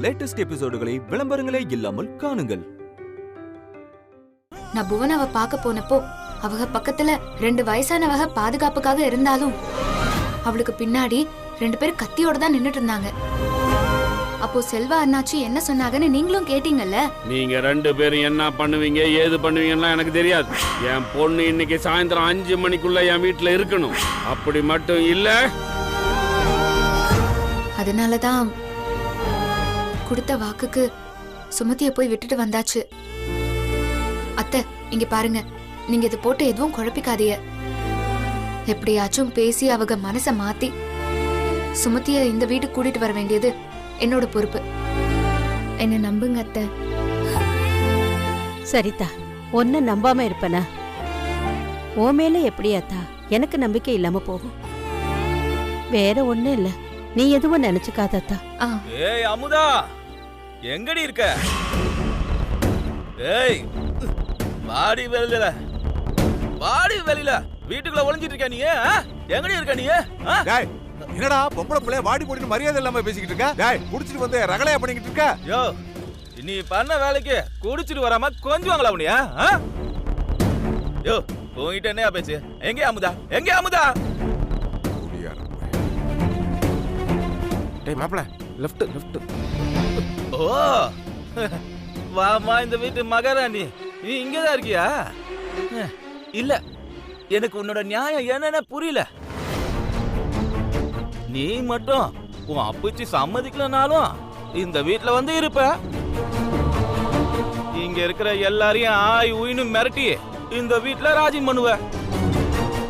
Latest எபிசோடுகளை விளம்பரங்களே இல்லாமல் காணுங்கள். நான் புவனாவை பார்க்க போனப்போ அவங்க பக்கத்துல 2 வயசானவங்க பாதுகாப்புக்காக இருந்தாலும் அவளுக்கு பின்னாடி 2 பேர் கத்தியோட தான் நின்னுட்டு இருந்தாங்க. அப்போ செல்வா அண்ணாச்சி என்ன சொன்னாங்கன்னு நீங்களும் கேட்டீங்கல்ல. நீங்க 2 பேரும் என்ன பண்ணுவீங்க ஏது பண்ணுவீங்கன்னா எனக்கு தெரியாது. என் பொண்ணு இன்னைக்கு சாயந்தரம் 5 மணிக்குள்ள என் வீட்டுல இருக்கணும். அப்படி மட்டும் இல்ல, அதனாலதான் கொடுத்த வாக்குக்கு சுமதியை போய் விட்டுட்டு வந்தாச்சு. அத்தை இங்க பாருங்க, நீங்க இது போட்டு எதுவும் குழப்பிக்காதீங்க. எப்படியாச்சும் பேசி அவங்க மனச மாத்தி சுமதிய இந்த வீட்டுக்கு கூட்டிட்டு வர வேண்டியது என்னோட பொறுப்பு. என்ன நம்புங்க அத்தை. சரிதா, ஒன்ன நம்பாம இருப்பனா? ஓ மேல எப்படியாத்தா எனக்கு நம்பிக்கை இல்லாம போகும். வேற ஒண்ணும் இல்ல, நீ எதுவும் நினைச்சுக்காதத்தா. ஏய் அமுதா, எங்கடி இருக்க? ஏய் வாடி வெளியில, வாடி வெளியில. வீட்டுக்குள்ள ஒளிஞ்சிட்டு இருக்க நீ? எங்கடி இருக்க நீ? டேய் என்னடா பொம்பளை பிள்ளை வாடி போடின்னு மரியாதை இல்லாம பேசிக்கிட்டு இருக்க? டேய் குடிச்சிட்டு வந்து ரகளையா பண்ணிக்கிட்டு இருக்க? யோ நீ பண்ண வேலைக்கு குடிச்சிட்டு வராம கொஞ்சுவாங்களா உனியா? யோ போயிட்டு என்னையா பேச்சு? எங்கே அமுதா, எங்கே அமுதா? டேய் மாப்ள, லெஃப்ட் லெஃப்ட். ஓ வாமா இந்த வீட்டு மகாராணி, நீ இங்கதான் இருக்கியா? இல்ல, எனக்கு உன்னோட நியாயம் என்னன்னு புரியல. நீ மட்டும் உன் அப்பச்சி சம்மதிக்கலனாலும் இந்த வீட்டுல வந்து இருப்ப. இங்க இருக்கிற எல்லாரையும் ஆய் உயின்னு மிரட்டி இந்த வீட்டுல ராஜியம் பண்ணுவ.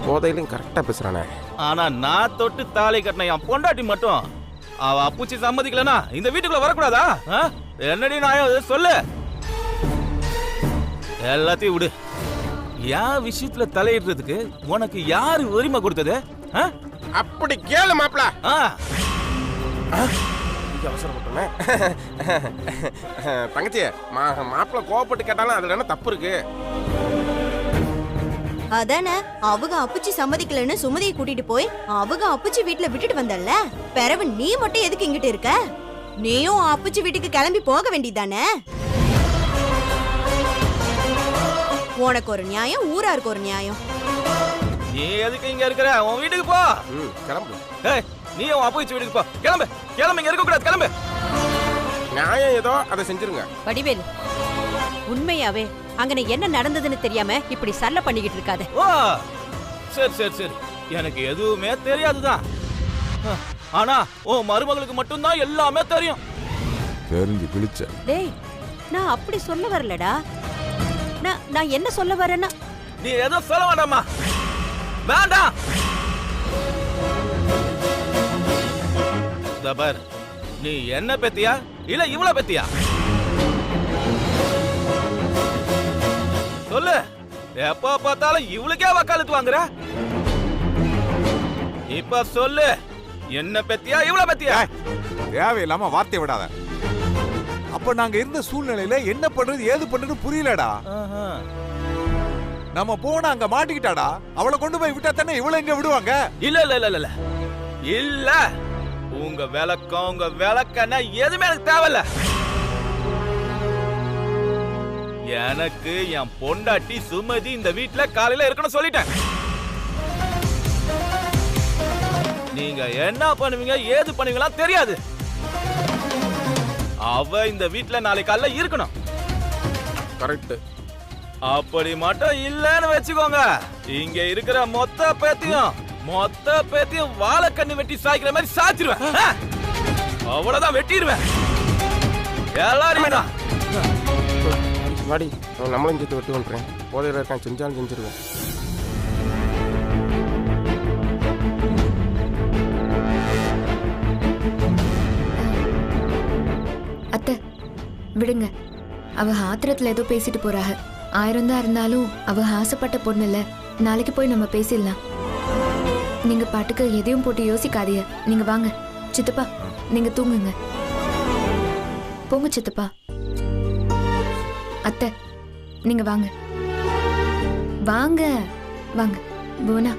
போதையிலும் கரெக்டா பேசுறானே. ஆனா நான் தொட்டு தாலி கட்டின என் பொண்டாட்டி மட்டும் அவ அப்பச்சி சம்மதிக்கலனா இந்த வீட்டுக்குள்ள வரக்கூடாதா? என்னடி நான் சொல்லு. எல்லாத்தையும் விடு. என் விஷயத்துல தலையிடுறதுக்கு உனக்கு யாரு உரிமை கொடுத்தது? அப்படி கேளு மாப்ள. அவசரப்பட்டோமே தங்கச்சி, மாப்பிள்ள கோவப்பட்டு கேட்டாலும் அதுல என்ன தப்பு இருக்கு? அதானே அவங்க அப்புச்சி சம்மதிக்கலன்னு சுமதியை கூட்டிட்டு போய் அவங்க அப்புச்சி வீட்டுல விட்டுட்டு வந்தல்ல. பிறவு நீ மட்டும் எதுக்கு இங்கிட்டு இருக்க? நீயும் அப்புச்சி வீட்டுக்கு கிளம்பி போக வேண்டியதானே? உனக்கு ஒரு நியாயம், ஊராருக்கு ஒரு நியாயம். நீ எதுக்கு இங்க இருக்கிற? உன் வீட்டுக்கு போ. கிளம்பு. ஏய் நீ உன் அப்புச்சி வீட்டுக்கு போ. கிளம்பு கிளம்பு, இங்க இருக்க கூடாது, கிளம்பு. நியாயம் ஏதோ அதை செஞ்சிருங்க. வடிவேல், உண்மையாவே அங்க என்ன நடந்ததுன்னு தெரியாம இப்படி சல்ல பண்ணிக்கிட்டு இருக்காத. ஓ சரி சரி சரி, எனக்கு எதுவுமே தெரியாதுதான். ஆனா உன் மருமகளுக்கு மட்டும்தான் எல்லாமே தெரியும். தெரிஞ்சு கிழிச்ச. டேய், நான் அப்படி சொல்ல வரலடா. நான் என்ன சொல்ல வரேன்னா, நீ எதுவும் சொல்ல வேண்டாமா? வேண்டாம். தபர், நீ என்ன பெத்தியா இல்ல இவ்வளவு பெத்தியா? சொல்லு. எப்ப பார்த்தாலும் இவளுக்கே வக்காலத்து வாங்குற. இப்ப சொல்லு, என்ன பெத்தியா இவ்வளவு பெத்தியா? தேவையில்லாம வார்த்தை விடாத. அப்ப நாங்க இருந்த சூழ்நிலையில என்ன பண்றது ஏது பண்றது புரியலடா. நம்ம போன அங்க மாட்டிக்கிட்டாடா. அவளை கொண்டு போய் விட்டா தானே இவ்வளவு எங்க விடுவாங்க? இல்ல இல்ல இல்ல இல்ல இல்ல, உங்க விளக்கம் உங்க விளக்கன்னா எதுவுமே எனக்கு தேவையில்ல. எனக்கு என் பொண்டாட்டி சுமதி இந்த வீட்டுல காலையில இருக்கணும் சொல்லிட்டேன். நீங்க என்ன பண்ணுவீங்க ஏது பண்ணுவீங்களா தெரியாது. அவ இந்த வீட்டுல நாளைக்கு காலையில இருக்கணும். கரெக்ட். அப்படி மட்டும் இல்லன்னு வச்சுக்கோங்க, இங்க இருக்கிற மொத்த பேத்தையும் வாழைக்கண்ணு வெட்டி சாய்க்கிற மாதிரி சாய்ச்சிருவேன். அவ்வளவுதான், வெட்டிடுவேன் எல்லாருமே. வாடி, நம்மளும் சேர்த்து வெட்டி பண்றேன். போதையில இருக்கான், செஞ்சாலும் செஞ்சிருவேன். அத்தை விடுங்க, அவ ஆத்திரத்துல ஏதோ பேசிட்டு போறாங்க. 1000 தான் இருந்தாலும் அவ ஆசைப்பட்ட பொண்ணு இல்ல. நாளைக்கு போய் நம்ம பேசிடலாம். நீங்க பாட்டுக்கு எதையும் போட்டு யோசிக்காதீங்க. நீங்க வாங்க சித்தப்பா, நீங்க தூங்குங்க. போங்க சித்தப்பா. அத்தை நீங்க வாங்க வாங்க வாங்க. புவனா,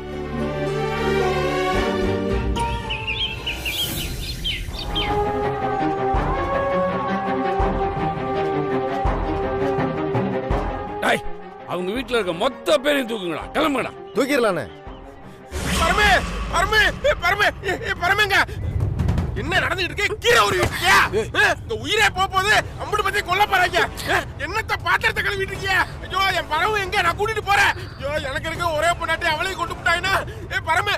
அவங்க வீட்டுல இருக்க மொத்த பேரையும் தூக்குங்கடா. கிளம்புங்கடா. தூக்கிடலாண்ணே. பரமே பரமே பரமே பரமேங்க என்ன நடந்துட்டு இருக்கு? கீரை ஒரு இந்த உயிரே போகுது. அம்புட்டு பத்தி கொல்ல போறாங்க. என்னத்த பாத்திரத்தை கழுவிட்டு இருக்கீங்க? ஐயோ என் பரவு எங்க? நான் கூட்டிட்டு போறேன். ஐயோ எனக்கு இருக்க ஒரே பொண்டாட்டி அவளையும் கொண்டு விட்டாயினா. பரமே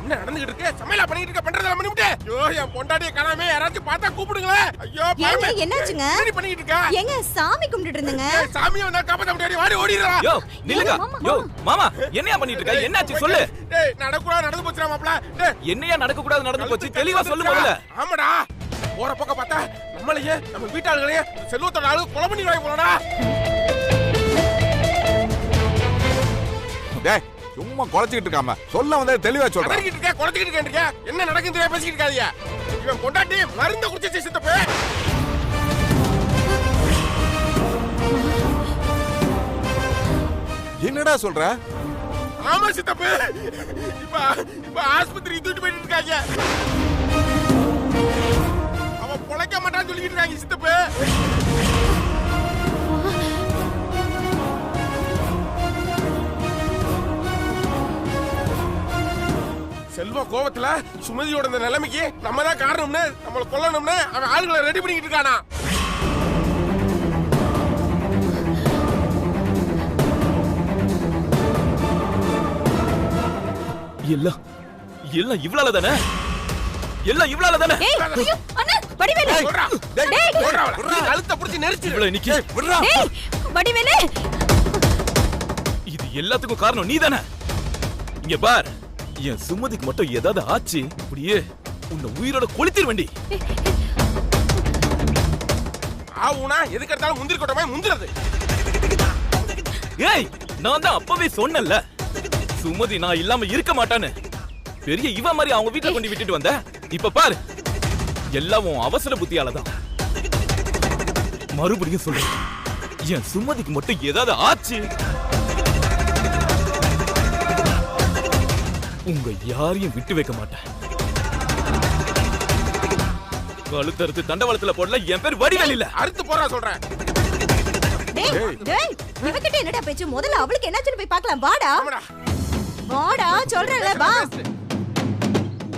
என்ன நடந்துட்டு இருக்கு? சமையலா பண்ணிட்டு இருக்க? பண்றதெல்லாம் பண்ணிவிட்டு. ஐயோ என் பொண்டாட்டியை காணாம யாராச்சும் பார்த்தா கூப்பிடுங்களேன். ஐயோ ஏங்க என்னாச்சுங்க? என்ன பண்ணிட்டு இருக்க? ஏங்க சாமி கும்பிட்டுட்டு இருந்தேங்க. சாமியை வந்தா காப்பாத்த முடியாது. வாடி ஓடிடுறா. யோ நில்லுங்க. யோ மாமா என்னையா பண்ணிட்டு இருக்க? என்னாச்சு சொல்லு. டேய் நடக்கூடாது நடந்து போச்சுடா மாப்ள. டேய் என்னையா நடக்க கூடாது நடந்து போச்சு? தெளிவா சொல்லு முதல்ல. ஆமாடா. போற பக்கம் பார்த்தா நம்மளையே நம்ம வீட்டாளுகளையே செல்வத்தோட ஆளு கொலை பண்ணி வாங்கி போறடா. டேய் சும்மா குறைச்சிக்கிட்டு இருக்காம சொல்ல வந்தே தெளிவா சொல்றேன். அடங்கிட்டு இருக்க, குறைச்சிக்கிட்டு இருக்கேன். என்ன நடக்குன்னு தெரியாம பேசிக்கிட்டு இருக்காதீங்க. இவன் பொண்டாட்டி மருந்து குடிச்சு சித்தப்பே. என்னடா சொல்ற? ஆமா சித்தப்பே. இப்ப ஆஸ்பத்திரி தூக்கிட்டு போயிட்டு இருக்காங்க. அவன் பொழைக்க மாட்டான்னு சொல்லிட்டு இருக்காங்க சித்தப்பே. செல்வ கோவத்துல சுமதியோட இந்த நிலைமைக்கு நம்ம தான் காரணம்னு, நம்மள கொல்லணும்னு அவன் ஆளுகளை ரெடி பண்ணிக்கிட்டு இருக்கானா. எல்லாம் எல்லாம் இவ்ளால தானே? எல்லாம் இவ்ளால தானே? ஏய் ஐயோ அண்ணா வடிவேலு. சொல்றா. டேய் சொல்றா. நீ கழுத்தை பிடிச்சி நெரிச்சு இவ்ளோ நிக்கி. விடுறா. ஏய் வடிவேலு. இது எல்லாத்துக்கும் காரணம் நீ தானே. இங்க பார், என் சுமதிக்கு மட்டும் ஏதாவது ஆச்சு அப்படியே உன்னை உயிரோட கொளுத்திர வேண்டி. ஆவுனா எதுக்கு எடுத்தாலும் முந்திரி கொட்டமே முந்திரது. ஏய் நான் தான் அப்பவே சொன்னேன்ல, சுமதி நான் இல்லாம இருக்க மாட்டான்னு. பெரிய இவ மாதிரி அவங்க வீட்டுல கொண்டு விட்டுட்டு வந்த. இப்ப பாரு, எல்லாம் உன் அவசர புத்தியால தான். மறுபடியும் சொல்றேன், என் சுமதிக்கு மட்டும் ஏதாவது ஆச்சு உங்க யாரையும் விட்டு வைக்க மாட்டேன். கழுத்தறுத்து தண்டவாளத்துல போடல. என் பேர் வடிவேல் இல்ல. அறுத்து போறா சொல்றேன். டேய் டேய் இவகிட்ட என்னடா பேச்சு? முதல்ல அவளுக்கு என்னாச்சுன்னு போய் பார்க்கலாம். வாடா ஆமாடா. வாடா சொல்றேன்ல வா.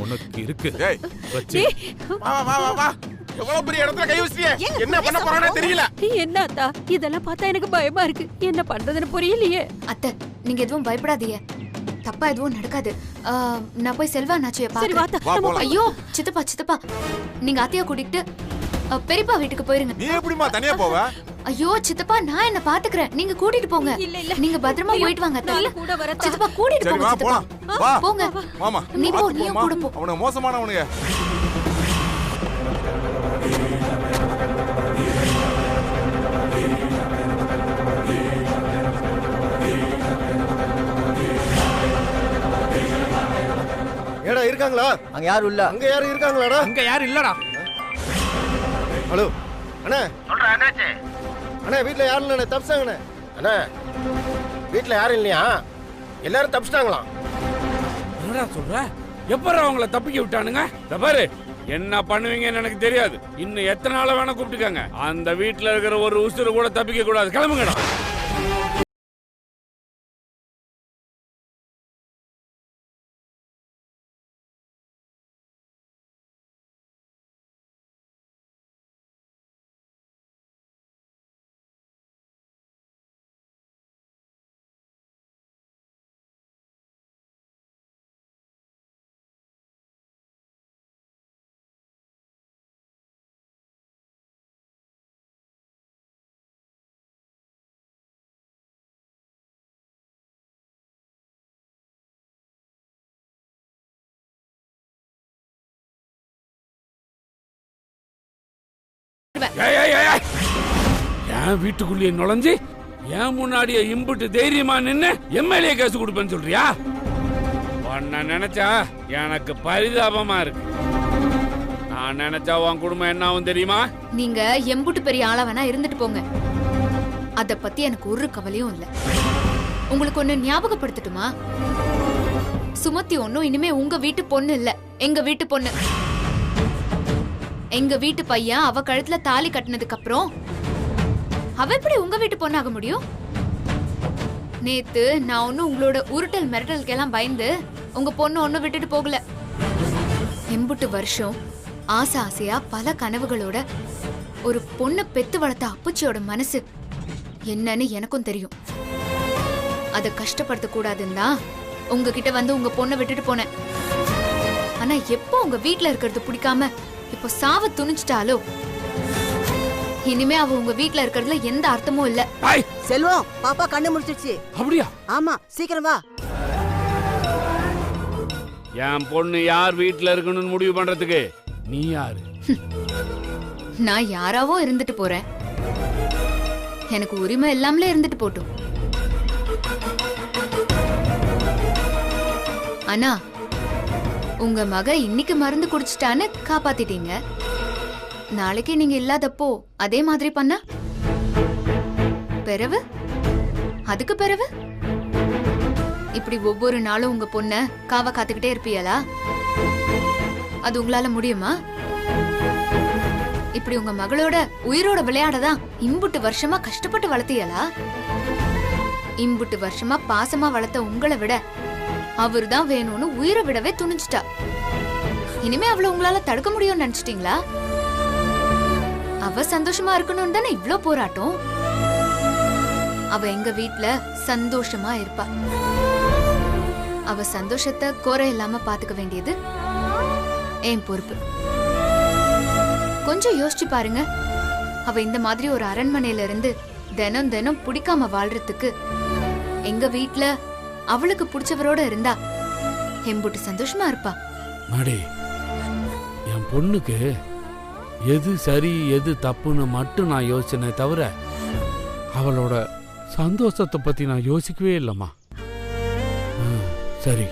உனக்கு இருக்கு. டேய் வச்சு. வா வா வா வா. எவ்வளவு பெரிய இடத்துல கை வச்சிட்டியே. என்ன பண்ண போறானே தெரியல. என்ன அத்தா, இதெல்லாம் பார்த்தா எனக்கு பயமா இருக்கு. என்ன பண்றதுன்னு புரியலையே. அத்தை நீங்க எதுவும் பயப்படாதீங்க. தப்பா எதுவும் நடக்காது. நான் போய் செல்வா அண்ணாச்சியை சரி பாக்குறேன். வாத்தா. வா போலாம். ஐயோ சித்தப்பா நீங்க அத்தைய கூட்டிட்டு பெரியப்பா வீட்டுக்கு போயிருங்க. நீ எப்படிமா தனியா போவ? ஐயோ சித்தப்பா நான் என்ன பாத்துக்கிறேன். நீங்க கூட்டிட்டு போங்க. இல்ல, இல்ல. நீங்க பத்திரமா போயிட்டு வாங்க அத்தை. நான் கூட வரேன். சித்தப்பா கூட்டிட்டு சரி போங்க வா சித்தப்பா. போலாம். வா போங்க. மாமா நீ போ, பார்த்து நீயும் போம்மா. கூட போ. அவனுக்கு மோசமானவனுங்க. ஏடா இருக்காங்களா? அங்க யாரும் இல்ல. அங்க யாரும் இருக்காங்களாடா? அங்க யாரும் இல்லடா. ஹலோ அண்ணா. சொல்றா என்னாச்சு? அண்ணா வீட்ல யாரும் இல்லண்ணே, தப்பிச்சாங்கண்ணே. அண்ணா வீட்ல யாரும் இல்லையா? எல்லாரும் தப்பிச்சிட்டாங்களாம். என்னடா சொல்ற? எப்பற அவங்கள தப்பிக்க விட்டானுங்க? இந்த பாரு, என்ன பண்ணுவீங்கன்னு எனக்கு தெரியாது. இன்னும் எத்தனை நாள வேணா கூப்பிட்டுக்காங்க. அந்த வீட்டுல இருக்கிற ஒரு உசுறு கூட தப்பிக்க கூடாது. கிளம்புங்கடா. என் வீட்டுக்குள்ளேயே நுழைஞ்சு என் முன்னாடியே இம்புட்டு தைரியமா நின்னு எம்எல்ஏ கேஸ் கொடுப்பேன்னு சொல்றியா? உன்னை நினைச்சா எனக்கு பரிதாபமா இருக்கு. நான் நினைச்சா உன் குடும்பம் என்ன ஆகும் தெரியுமா? நீங்க எம்புட்டு பெரிய ஆளா வேணா இருந்துட்டு போங்க. அத பத்தி எனக்கு ஒரு கவலையும் இல்ல. உங்களுக்கு ஒண்ணு ஞாபகப்படுத்தட்டுமா? சுமதி ஒண்ணும் இனிமே உங்க வீட்டு பொண்ணு இல்ல, எங்க வீட்டு பொண்ணு. எங்க வீட்டு பையன் அவ கழுத்துல தாலி கட்டினதுக்கு அப்புறம் அவ எப்படி உங்க வீட்டு பொண்ணாக முடியும்? நேத்து நான் ஒன்னும் உங்களோட உருட்டல் மிரட்டலுக்கெல்லாம் பயந்து உங்க பொண்ணு ஒன்னும் விட்டுட்டு போகல. எம்புட்டு வருஷம் ஆசை ஆசையா பல கனவுகளோட ஒரு பொண்ணை பெத்து வளர்த்த அப்பச்சியோட மனசு என்னன்னு எனக்கும் தெரியும். அதை கஷ்டப்படுத்த கூடாதுன்னு தான் உங்ககிட்ட வந்து உங்க பொண்ணை விட்டுட்டு போனேன். ஆனா எப்போ உங்க வீட்டுல இருக்கிறது பிடிக்காம இப்போ சாவ துணிச்சிட்டாலோ இனிமே அவ உங்க வீட்டுல இருக்கிறதுல எந்த அர்த்தமும் இல்ல. செல்வம், பாப்பா கண்ணு முடிச்சிருச்சு. அப்படியா? ஆமா, சீக்கிரம் வா. என் பொண்ணு யார் வீட்டுல இருக்கணும்னு முடிவு பண்றதுக்கு நீ யாரு? நான் யாராவோ இருந்துட்டு போறேன். எனக்கு உரிமை இல்லாமலே இருந்துட்டு போட்டும். ஆனா உங்க மக இன்னைக்கு மருந்து குடிச்சிட்டான்னு காப்பாத்திட்டீங்க. நாளைக்கு நீங்க இல்லாதப்போ அதே மாதிரி பண்ணா பிறவு அதுக்கு பிறவு இப்படி ஒவ்வொரு நாளும் உங்க பொண்ண காவ காத்துக்கிட்டே இருப்பீங்களா? அது உங்களால முடியுமா? இப்படி உங்க மகளோட உயிரோட விளையாடதான் இம்புட்டு வருஷமா கஷ்டப்பட்டு வளர்த்தீங்களா? இம்புட்டு வருஷமா பாசமா வளர்த்த உங்களை விட அவருதான் வேணும்னு உயிரை விடவே துணிஞ்சிட்டா. இனிமே அவளை உங்களால தடுக்க முடியும்னு நினைச்சிட்டீங்களா? அவ சந்தோஷமா இருக்கணும்னு தானே இவ்ளோ போராட்டம். அவ எங்க வீட்ல சந்தோஷமா இருப்பா. அவ சந்தோஷத்தை குறை இல்லாம பாத்துக்க வேண்டியது என் பொறுப்பு. கொஞ்சம் யோசிச்சு பாருங்க. அவ இந்த மாதிரி ஒரு அரண்மனையில இருந்து தினம் தினம் பிடிக்காம வாழ்றதுக்கு எங்க வீட்ல அவளுக்கு பிடிச்சவரோட இருந்தா எம்புட்டு சந்தோஷமா இருப்பா. மாடி, என் பொண்ணுக்கு எது சரி எது தப்புன்னு மட்டும் நான் யோசிச்சனே தவிர அவளோட சந்தோஷத்தை பத்தி நான் யோசிக்கவே இல்லம்மா. சரி,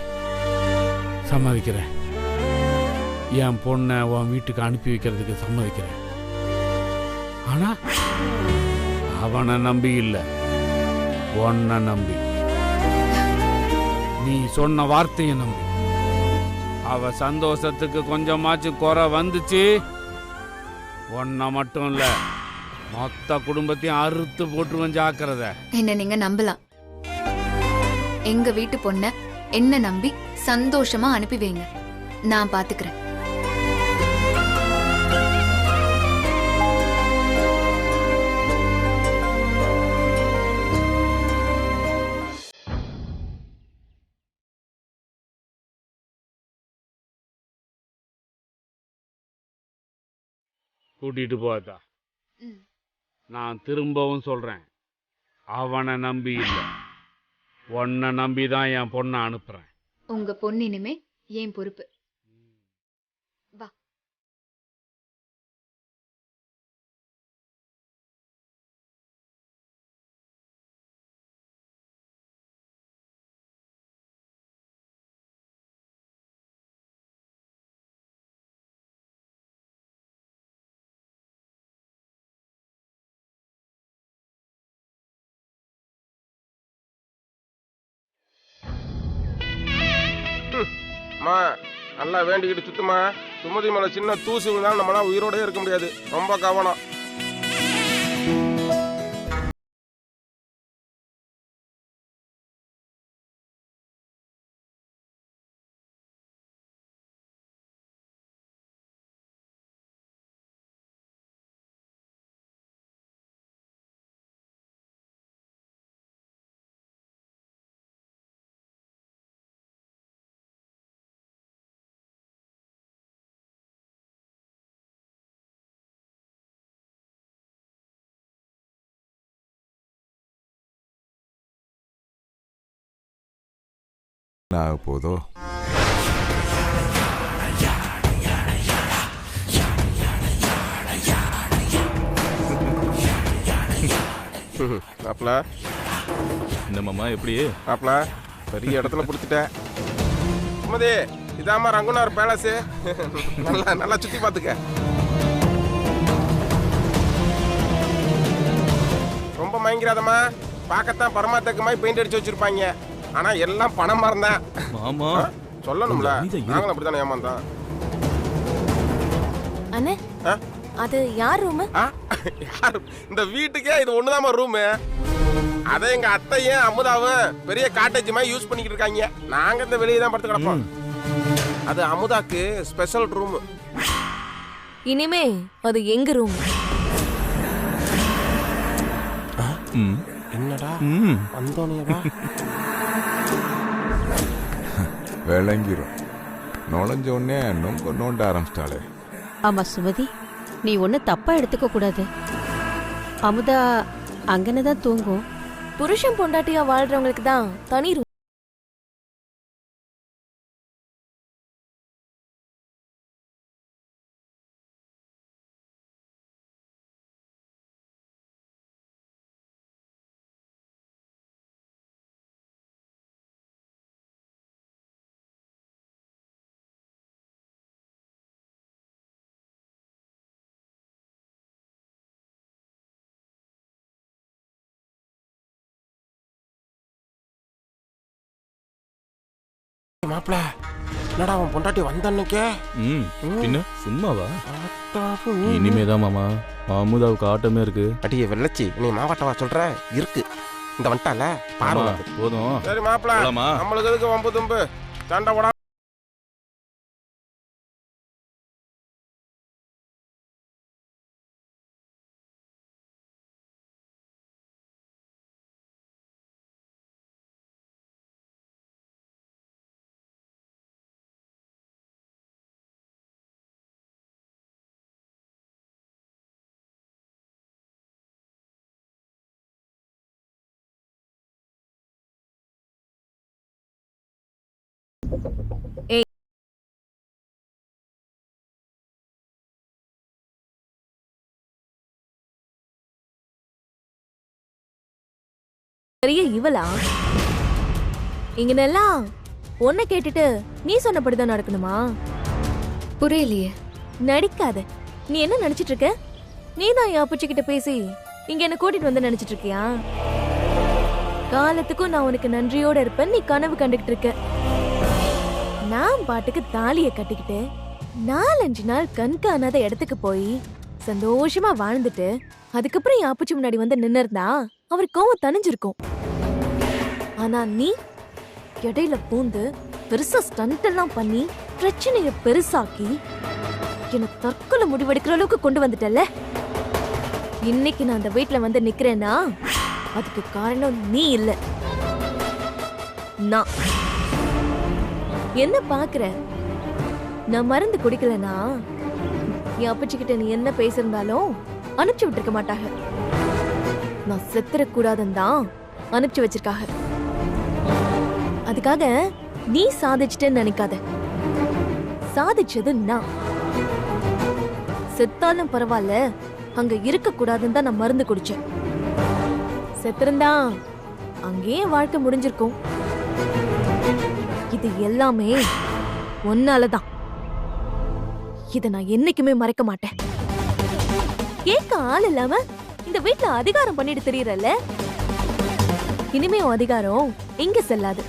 சம்மதிக்கிறேன். என் பொண்ணை உன் வீட்டுக்கு அனுப்பி வைக்கிறதுக்கு சம்மதிக்கிறேன். ஆனா அவனை நம்பி இல்லை, உன்னை நம்பி, நீ சொன்ன வார்த்தையை நம்பி. அவ சந்தோஷத்துக்கு கொஞ்சமாச்சும் குறை வந்துச்சு, ஒன்ன மட்டும் இல்ல மொத்த குடும்பத்தையும் அறுத்து போட்டுருவன். ஜாக்கிரதை. என்ன நீங்க நம்பலாம். எங்க வீட்டு பொண்ண என்ன நம்பி சந்தோஷமா அனுப்பி வைங்க. நான் பாத்துக்கிறேன். கூட்டிட்டு போதா? நான் திரும்பவும் சொல்றேன், அவனை நம்பி இல்லை, உன்னை நம்பிதான் என் பொண்ணை அனுப்புறேன். உங்க பொண்ணு இனிமே என் பொறுப்பு. வா. அம்மா, நல்லா வேண்டிக்கிட்டு சுத்துமா. சுமதி மேல சின்ன தூசு விழுந்தாலும் நம்மளால உயிரோடய இருக்க முடியாது. ரொம்ப கவனம். போதோ மாப்ள, என்னம்மா எப்படி? மாப்ள பெரிய இடத்துல பிடிச்சிட்டேன். சுமதி, இதாம்மா ரங்குனார் பேலஸ். நல்லா நல்லா சுத்தி பாத்துக்க. ரொம்ப மயங்கிறாதம்மா. பார்க்கத்தான் பரமாத்தக்கமாய் பெயிண்ட் அடிச்சு வச்சிருப்பாங்க. ஆனா எல்லாம் பணம் மறந்தேன். மாமா சொல்லணும்ல, நாங்களும் அப்படித்தானே ஏமாந்தோம். அண்ணே, அது யார் ரூம்? யார்? இந்த வீட்டுக்கே இது ஒண்ணுதாம்மா ரூமு. அதை எங்க அத்தையும் அமுதாவும் பெரிய காட்டேஜ் மாதிரி யூஸ் பண்ணிக்கிட்டு இருக்காங்க. நாங்க இந்த வெளியே தான் படுத்து கிடப்போம். அது அமுதாக்கு ஸ்பெஷல் ரூம். இனிமே அது எங்க ரூம். என்னடா வந்தோனியவா விளங்கிரும். நுழைஞ்ச உடனே நோண்ட ஆரம்பிச்சிட்டாளே. ஆமா சுமதி, நீ ஒண்ணு தப்பா எடுத்துக்க கூடாது. அமுதா அங்கனதான் தூங்கும். புருஷன் பொண்டாட்டியா வாழ்றவங்களுக்கு தான் தனி ரூம். மாப்பிள, என்னடா அவன் பொண்டாட்டி வந்த அன்னைக்கே? பின்ன சும்மாவா? இனிமேதான் மாமா அமுதாவுக்கு ஆட்டமே இருக்கு. அடியே வெள்ளச்சி, நீ மாவட்டவா சொல்ற? இருக்கு இந்த வந்துட்டால பாருங்க. போதும். சரி மாப்பிள, நம்மளுக்கு எதுக்கு வம்பு தும்பு சண்டை போடா. பெரிய இவளா? இங்கனெல்லாம் உன்னை கேட்டுட்டு நீ சொன்னபடிதான் நடக்கணுமா? புரியலையே. நடிக்காத. நீ என்ன நினைச்சிட்டு இருக்க? நீதான் என் அப்பச்சி கிட்ட பேசி இங்க என்ன கூட்டிட்டு வந்து நினைச்சிட்டு இருக்கியா? காலத்துக்கும் நான் உனக்கு நன்றியோட இருப்பேன் நீ கனவு கண்டுகிட்டு இருக்க. நான் பாட்டுக்கு தாலிய கட்டிக்கிட்டு 4-5 நாள் கண் காணாத இடத்துக்கு போய் சந்தோஷமா வாழ்ந்துட்டு அதுக்கப்புறம் என் அப்பச்சி முன்னாடி வந்து நின்னு இருந்தா அவர் கோவம் தணிஞ்சிருக்கும். ஆனா நீ இடையில பூந்து பெருசா ஸ்டண்ட் எல்லாம் பண்ணி பிரச்சனைய பெருசாக்கி என்ன தற்கொலை முடிவெடுக்கிற அளவுக்கு கொண்டு வந்துட்டல. இன்னைக்கு நான் அந்த வீட்டுல வந்து நிக்கிறேன்னா அதுக்கு காரணம் நீ இல்ல, நான். என்ன பாக்குற? நான் மருந்து குடிக்கலனா என் அப்பச்சிக்கிட்ட நீ என்ன பேசிருந்தாலும் அனுப்பிச்சு விட்டுருக்க மாட்டாங்க. நான் செத்துற கூடாதுன்னு தான் அனுப்பிச்சு வச்சிருக்காங்க. அதுக்காக நீ சாதிச்சிட்டேன்னு நினைக்காத. சாதிச்சது நான். செத்தாலும் பரவாயில்ல, அங்க இருக்க கூடாதுன்னு தான் நான் மருந்து குடிச்சேன். செத்திருந்தா அங்கேயே வாழ்க்கை முடிஞ்சிருக்கும். இது எல்லாமே ஒன்னாலதான். இத நான் என்னைக்குமே மறைக்க மாட்டேன். கேட்க ஆள் இல்லாம இந்த வீட்டுல அதிகாரம் பண்ணிட்டு தெரியறல்ல, இனிமே உன் அதிகாரம் எங்க செல்லாது.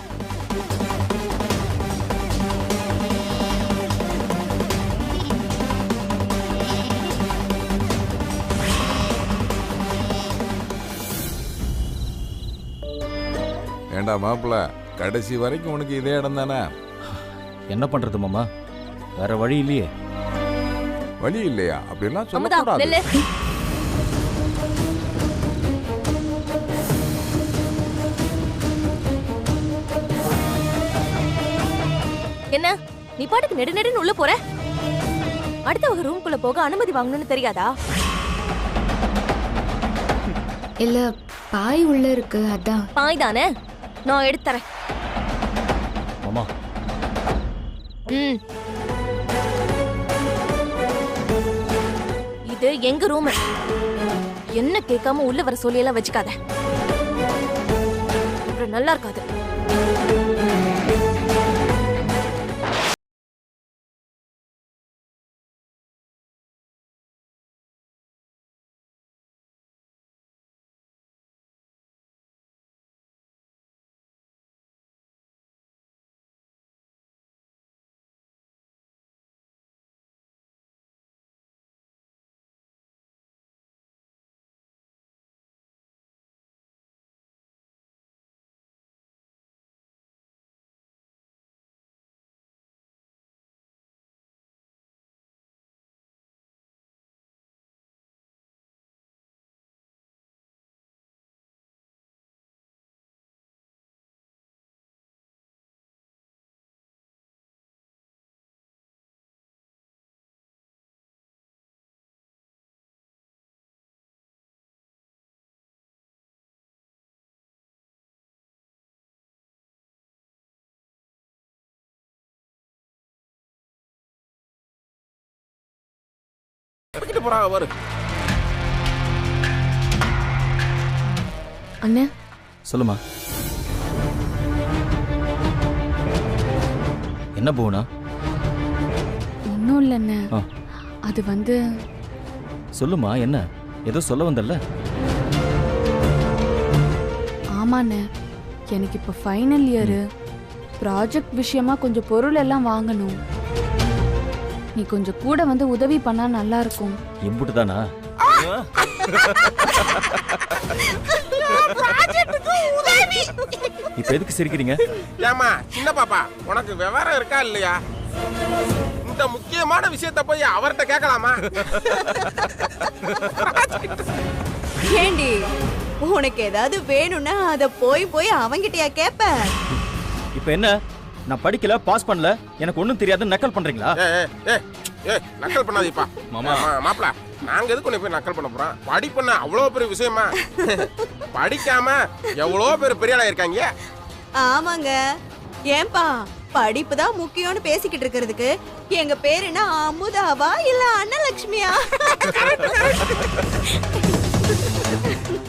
ஏண்டா மாப்பிள்ள, கடைசி வரைக்கும் உனக்கு இதே இடம் தானே? என்ன பண்றது மாமா, வேற வழி இல்லையே. வழி இல்லையா? அப்படிலாம் சொல்லக்கூடாது. என்ன நீ பாட்டுக்கு நெடு நெடுன்னு உள்ள போற? அடுத்தவங்க ரூம்குள்ள போக அனுமதி வாங்கணும்னு தெரியாதா? இல்ல, பாய் உள்ள இருக்கு, அதான். பாய் தானே, நான் எடுத்து தரேன். மாமா. இது எங்க ரூம். என்ன கேட்காம உள்ள வர சொல்லி எல்லாம் வச்சுக்காத. அப்புறம் நல்லா இருக்காது. எடுத்துட்டு போறாங்க பாரு. அண்ணே சொல்லுமா. என்ன போனா? ஒன்றும் இல்லைண்ணே. ஆ. அது வந்து சொல்லுமா, என்ன ஏதோ சொல்ல வந்தல்ல? ஆமாண்ணே, எனக்கு இப்போ ஃபைனல் இயரு. ப்ராஜெக்ட் விஷயமா கொஞ்சம் பொருள் எல்லாம் வாங்கணும். நீ கொஞ்சம் கூட வந்து உதவி பண்ணா நல்லா இருக்கும். இம்புட்டு தானா? இப்ப எதுக்கு சிரிக்கிறீங்க? ஏமா சின்ன பாப்பா, உனக்கு விவரம் இருக்கா இல்லையா? இந்த முக்கியமான விஷயத்த போய் அவர்கிட்ட கேட்கலாமா? ஏண்டி உனக்கு ஏதாவது வேணும்னா அத போய் போய் அவங்கிட்டயா கேப்ப? இப்ப என்ன, நான் படிக்கல, பாஸ் பண்ணல, எனக்கு ஒண்ணும் தெரியாதுன்னு நக்கல் பண்றீங்களா? நக்கல் பண்ணாதீப்பா மாமா. மாப்பிள, நாங்க எதுக்கு உன்னை போய் நக்கல் பண்ண போறோம்? படிப்புன்னா அவ்வளோ பெரிய விஷயமா? படிக்காம எவ்வளோ பேர் பெரிய ஆளா இருக்காங்க. ஆமாங்க. ஏன்பா படிப்பு தான் முக்கியம்னு பேசிக்கிட்டு இருக்கிறதுக்கு எங்க பேர் என்ன அமுதாவா இல்ல அன்னலட்சுமியா?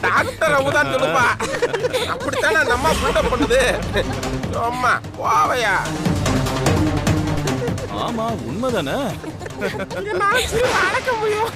டாக்டர் அமுதான் சொல்லுப்பா. அப்படித்தானே நம்ம புல்டப் பண்ணுது. அம்மா போவையா? ஆமா உண்மைதானே. அடக்க முடியும்.